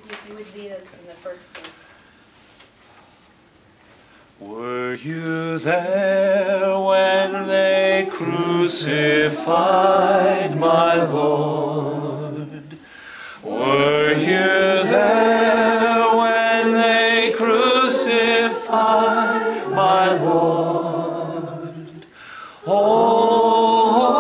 if you would lead us in the first verse. Were you there when they crucified my Lord? Were you there when they crucified my Lord? Oh,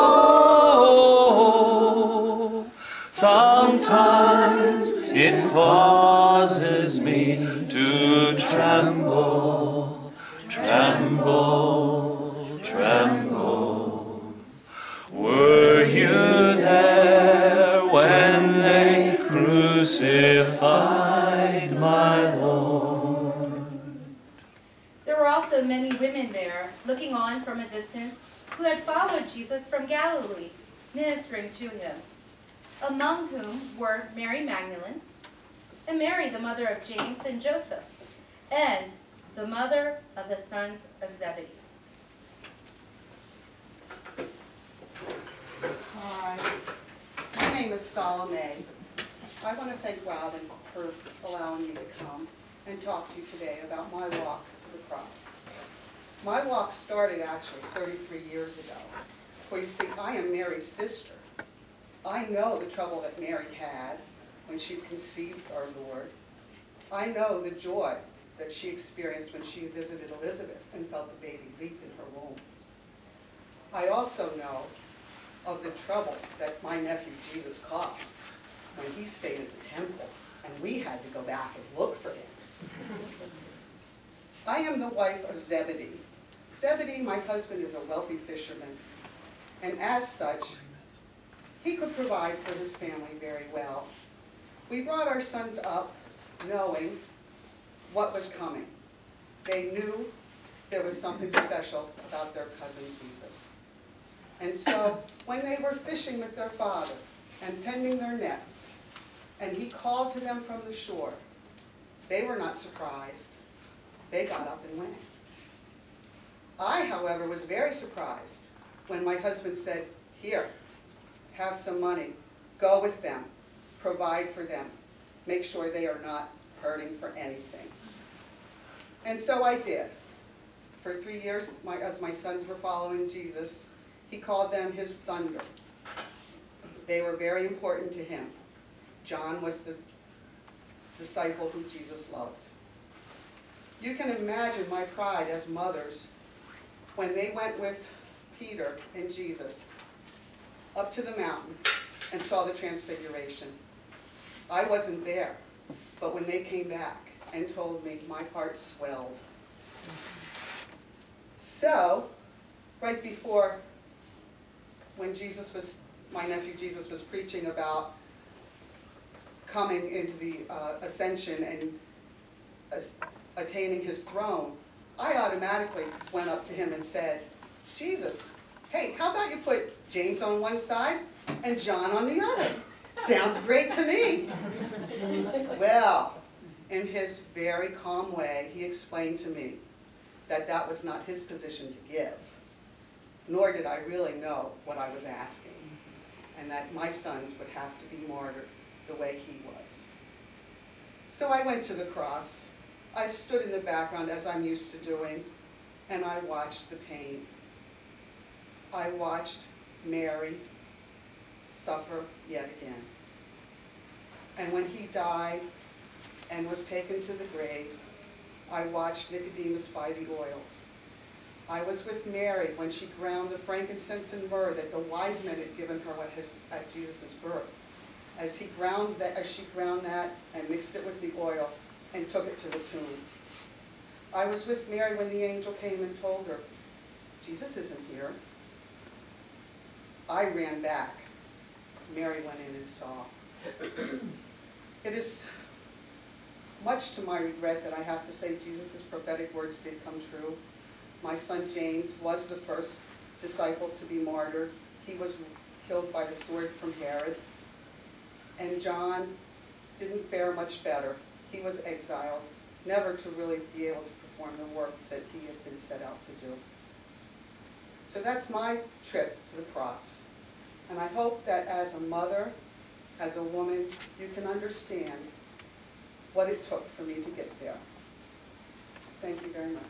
sometimes it causes me to tremble, tremble, tremble. Were you there when they crucified my Lord? There were also many women there, looking on from a distance, who had followed Jesus from Galilee, ministering to him, among whom were Mary Magdalene, and Mary, the mother of James and Joseph, and the mother of the sons of Zebedee. Hi, my name is Salome. I want to thank Robin for allowing me to come and talk to you today about my walk to the cross. My walk started actually 33 years ago. For you see, I am Mary's sister. I know the trouble that Mary had when she conceived our Lord. I know the joy that she experienced when she visited Elizabeth and felt the baby leap in her womb. I also know of the trouble that my nephew Jesus caused when he stayed at the temple and we had to go back and look for him. I am the wife of Zebedee. Zebedee, my husband, is a wealthy fisherman, and as such, he could provide for his family very well. We brought our sons up knowing what was coming. They knew there was something special about their cousin Jesus. And so when they were fishing with their father and tending their nets, and he called to them from the shore, they were not surprised. They got up and went. I, however, was very surprised when my husband said, "Here, have some money, go with them, provide for them, make sure they are not hurting for anything." And so I did. For 3 years, as my sons were following Jesus, he called them his thunder. They were very important to him. John was the disciple who Jesus loved. You can imagine my pride as mothers when they went with Peter and Jesus up to the mountain and saw the transfiguration. I wasn't there, but when they came back and told me, my heart swelled. So, right before, when my nephew Jesus was preaching about coming into the ascension and attaining his throne, I automatically went up to him and said, "Jesus, hey, how about you put James on one side and John on the other? Sounds great to me." Well, in his very calm way, he explained to me that that was not his position to give, nor did I really know what I was asking, and that my sons would have to be martyred the way he was. So I went to the cross. I stood in the background, as I'm used to doing, and I watched the pain. I watched Mary suffer yet again. And when he died and was taken to the grave, I watched Nicodemus buy the oils. I was with Mary when she ground the frankincense and myrrh that the wise men had given her at Jesus' birth. As she ground that and mixed it with the oil and took it to the tomb. I was with Mary when the angel came and told her, "Jesus isn't here." I ran back. Mary went in and saw. It is much to my regret that I have to say Jesus' prophetic words did come true. My son James was the first disciple to be martyred. He was killed by the sword from Herod. And John didn't fare much better. He was exiled, never to really be able to perform the work that he had been set out to do. So that's my trip to the cross. And I hope that as a mother, as a woman, you can understand what it took for me to get there. Thank you very much.